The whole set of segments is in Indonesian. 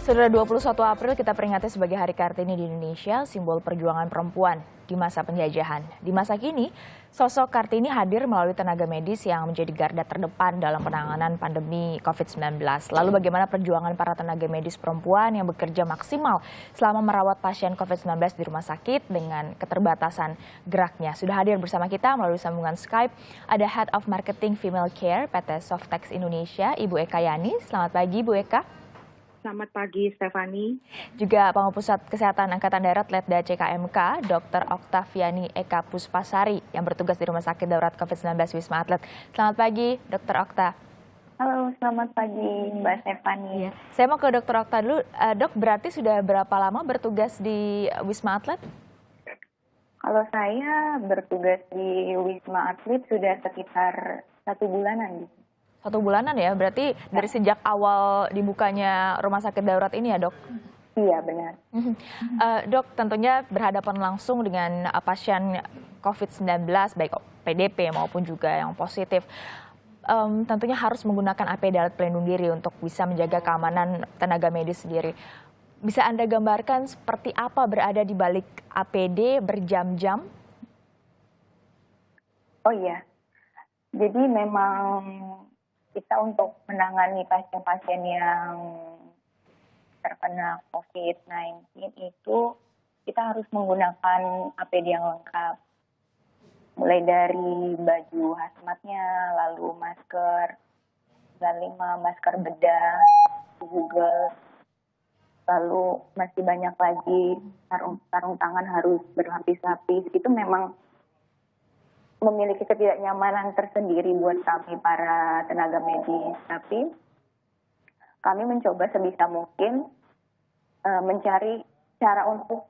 Saudara, 21 April kita peringati sebagai Hari Kartini di Indonesia, simbol perjuangan perempuan di masa penjajahan. Di masa kini, sosok Kartini hadir melalui tenaga medis yang menjadi garda terdepan dalam penanganan pandemi COVID-19. Lalu bagaimana perjuangan para tenaga medis perempuan yang bekerja maksimal selama merawat pasien COVID-19 di rumah sakit dengan keterbatasan geraknya. Sudah hadir bersama kita melalui sambungan Skype, ada Head of Marketing Female Care PT Softex Indonesia, Ibu Eka Yani. Selamat pagi, Bu Eka. Selamat pagi, Stefani. Juga Pangku Pusat Kesehatan Angkatan Darat Letda CKMK, Dr. Oktaviani Eka Puspasari yang bertugas di Rumah Sakit Darurat COVID-19 Wisma Atlet. Selamat pagi, Dr. Okta. Halo, selamat pagi Mbak Stefani. Ya. Saya mau ke Dr. Okta dulu. Dok, berarti sudah berapa lama bertugas di Wisma Atlet? Kalau saya bertugas di Wisma Atlet sudah sekitar 1 bulanan. 1 bulanan ya, berarti dari sejak awal dibukanya rumah sakit darurat ini ya, Dok? Iya, benar. Dok, tentunya berhadapan langsung dengan pasien COVID-19, baik PDP maupun juga yang positif. Tentunya harus menggunakan APD, alat pelindung diri, untuk bisa menjaga keamanan tenaga medis sendiri. Bisa Anda gambarkan seperti apa berada di balik APD berjam-jam? Oh iya, jadi memang kita untuk menangani pasien-pasien yang terkena COVID-19 itu kita harus menggunakan APD yang lengkap. Mulai dari baju hazmatnya, lalu masker, masker bedah, Google, lalu masih banyak lagi sarung tangan harus berlapis-lapis. Itu memang memiliki ketidaknyamanan tersendiri buat kami para tenaga medis. Tapi kami mencoba sebisa mungkin mencari cara untuk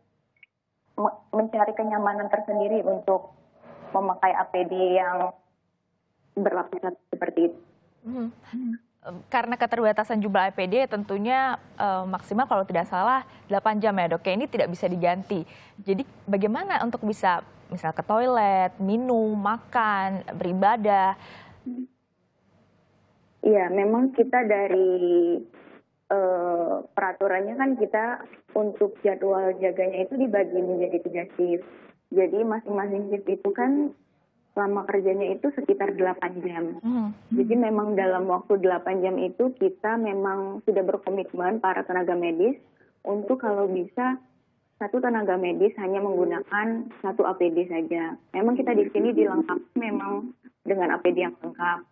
mencari kenyamanan tersendiri untuk memakai APD yang berlapis-lapis seperti itu. Karena keterbatasan jumlah APD tentunya maksimal kalau tidak salah 8 jam ya, Dok. Ini tidak bisa diganti. Jadi bagaimana untuk bisa misal ke toilet, minum, makan, beribadah? Iya, memang kita dari peraturannya kan kita untuk jadwal jaganya itu dibagi menjadi 3 shift. Jadi masing-masing shift itu kan selama kerjanya itu sekitar 8 jam. Jadi memang dalam waktu 8 jam itu kita memang sudah berkomitmen para tenaga medis untuk kalau bisa satu tenaga medis hanya menggunakan 1 APD saja. Memang kita di sini dilengkapi memang dengan APD yang lengkap.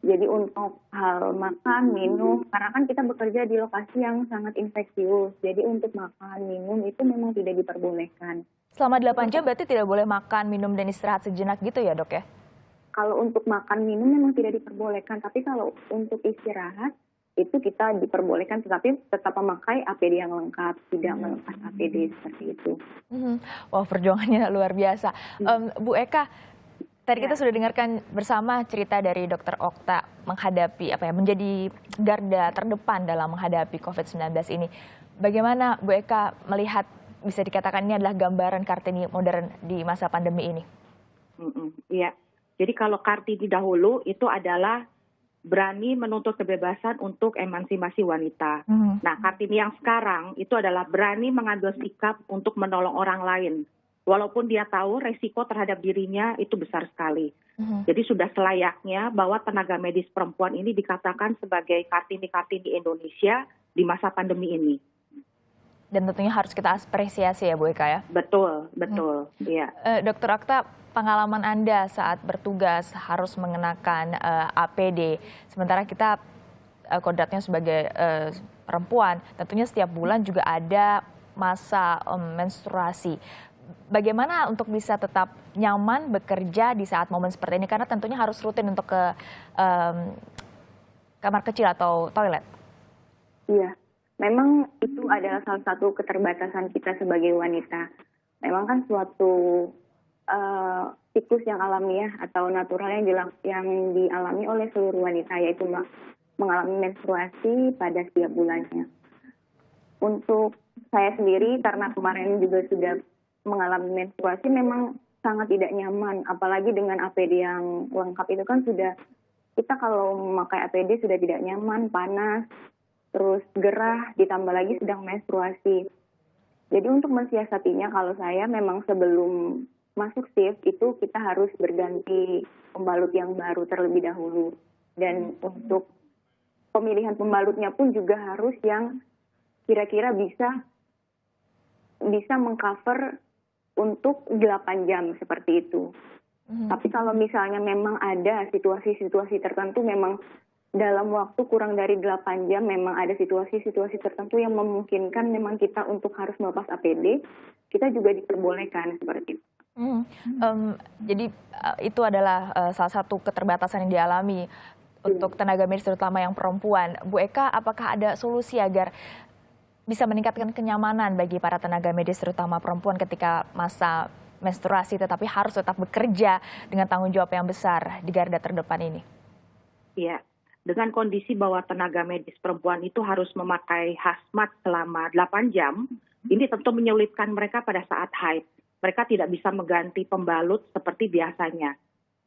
Jadi untuk hal makan, minum, karena kan kita bekerja di lokasi yang sangat infeksius. Jadi untuk makan, minum itu memang tidak diperbolehkan. Selama 8 jam berarti tidak boleh makan, minum, dan istirahat sejenak gitu ya, Dok ya? Kalau untuk makan, minum memang tidak diperbolehkan. Tapi kalau untuk istirahat, itu kita diperbolehkan, tetapi tetap memakai APD yang lengkap, tidak melepas APD seperti itu. Wah, perjuangannya luar biasa. Bu Eka, tadi kita sudah dengarkan bersama cerita dari Dr. Okta menghadapi menjadi garda terdepan dalam menghadapi COVID-19 ini. Bagaimana Bu Eka melihat, bisa dikatakan ini adalah gambaran Kartini modern di masa pandemi ini? Iya, jadi kalau Kartini dahulu itu adalah berani menuntut kebebasan untuk emansipasi wanita. Nah, Kartini yang sekarang itu adalah berani mengambil sikap untuk menolong orang lain. Walaupun dia tahu resiko terhadap dirinya itu besar sekali. Jadi sudah selayaknya bahwa tenaga medis perempuan ini dikatakan sebagai Kartini-Kartini Indonesia di masa pandemi ini. Dan tentunya harus kita apresiasi ya, Bu Eka ya? Betul, iya. Dr. Okta, pengalaman Anda saat bertugas harus mengenakan APD, sementara kita kodratnya sebagai perempuan, tentunya setiap bulan juga ada masa menstruasi. Bagaimana untuk bisa tetap nyaman bekerja di saat momen seperti ini? Karena tentunya harus rutin untuk ke kamar kecil atau toilet. Iya, memang itu adalah salah satu keterbatasan kita sebagai wanita. Memang kan suatu siklus yang alamiah atau natural yang dialami oleh seluruh wanita, yaitu mengalami menstruasi pada setiap bulannya. Untuk saya sendiri, karena kemarin juga sudah mengalami menstruasi, memang sangat tidak nyaman, apalagi dengan APD yang lengkap itu kan sudah, kita kalau memakai APD sudah tidak nyaman, panas, terus gerah, ditambah lagi sedang menstruasi. Jadi untuk mensiasatinya kalau saya memang sebelum masuk shift itu kita harus berganti pembalut yang baru terlebih dahulu. Dan untuk pemilihan pembalutnya pun juga harus yang kira-kira bisa mengcover untuk 8 jam seperti itu. Tapi kalau misalnya memang ada situasi-situasi tertentu memang dalam waktu kurang dari 8 jam memang ada situasi-situasi tertentu yang memungkinkan memang kita untuk harus melepas APD, kita juga diperbolehkan seperti itu. Jadi itu adalah salah satu keterbatasan yang dialami untuk tenaga medis terutama yang perempuan. Bu Eka, apakah ada solusi agar bisa meningkatkan kenyamanan bagi para tenaga medis terutama perempuan ketika masa menstruasi tetapi harus tetap bekerja dengan tanggung jawab yang besar di garda terdepan ini? Iya, dengan kondisi bahwa tenaga medis perempuan itu harus memakai hazmat selama 8 jam, ini tentu menyulitkan mereka pada saat haid. Mereka tidak bisa mengganti pembalut seperti biasanya.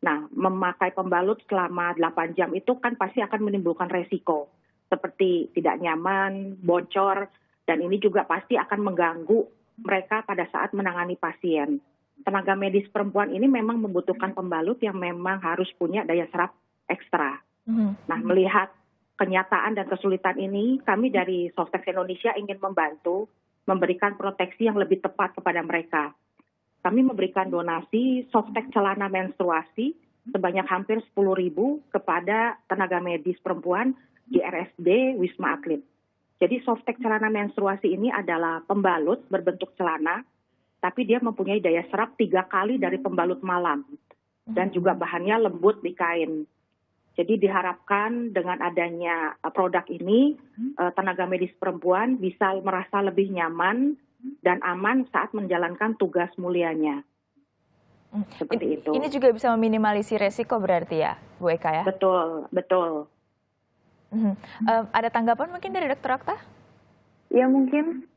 Nah, memakai pembalut selama 8 jam itu kan pasti akan menimbulkan resiko, seperti tidak nyaman, bocor, dan ini juga pasti akan mengganggu mereka pada saat menangani pasien. Tenaga medis perempuan ini memang membutuhkan pembalut yang memang harus punya daya serap ekstra. Nah, melihat kenyataan dan kesulitan ini, kami dari Softex Indonesia ingin membantu memberikan proteksi yang lebih tepat kepada mereka. Kami memberikan donasi Softex celana menstruasi sebanyak hampir 10.000 kepada tenaga medis perempuan di RSD Wisma Atlet. Jadi Softex celana menstruasi ini adalah pembalut berbentuk celana, tapi dia mempunyai daya serap 3 kali dari pembalut malam. Dan juga bahannya lembut di kain. Jadi diharapkan dengan adanya produk ini, tenaga medis perempuan bisa merasa lebih nyaman dan aman saat menjalankan tugas mulianya. Seperti itu. Ini juga bisa meminimalisir resiko berarti ya, Bu Eka ya? Betul, betul. Ada tanggapan mungkin dari Dr. Okta? Ya mungkin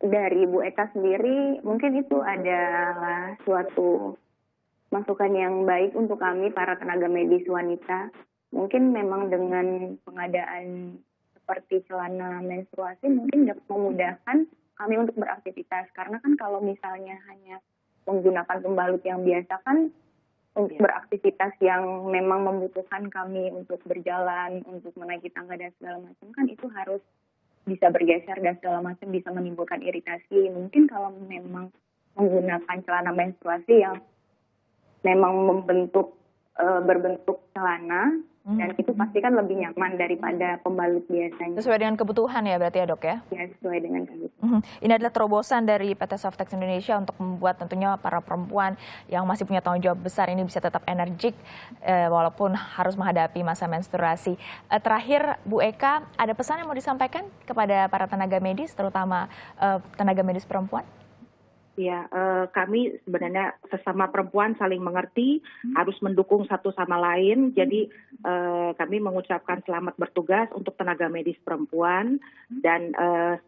dari Bu Eka sendiri mungkin itu adalah suatu masukan yang baik untuk kami para tenaga medis wanita. Mungkin memang dengan pengadaan seperti celana menstruasi mungkin dapat memudahkan kami untuk beraktivitas. Karena kan kalau misalnya hanya menggunakan pembalut yang biasa kan untuk beraktivitas yang memang membutuhkan kami untuk berjalan, untuk menaiki tangga dan segala macam kan itu harus bisa bergeser dan segala macam bisa menimbulkan iritasi. Mungkin kalau memang menggunakan celana menstruasi yang memang berbentuk celana dan itu pasti kan lebih nyaman daripada pembalut biasanya. Sesuai dengan kebutuhan ya berarti ya dok ya? Ya sesuai dengan kebutuhan. Ini adalah terobosan dari PT Softex Indonesia untuk membuat tentunya para perempuan yang masih punya tanggung jawab besar ini bisa tetap energik walaupun harus menghadapi masa menstruasi. Terakhir Bu Eka, ada pesan yang mau disampaikan kepada para tenaga medis terutama tenaga medis perempuan? Ya, kami sebenarnya sesama perempuan saling mengerti, harus mendukung satu sama lain. Jadi kami mengucapkan selamat bertugas untuk tenaga medis perempuan dan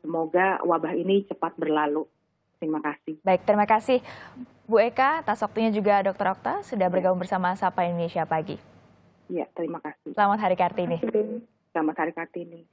semoga wabah ini cepat berlalu. Terima kasih. Baik, terima kasih Bu Eka, atas waktunya juga Dr. Okta sudah bergabung bersama Sapa Indonesia Pagi. Ya, terima kasih. Selamat Hari Kartini. Selamat Hari Kartini.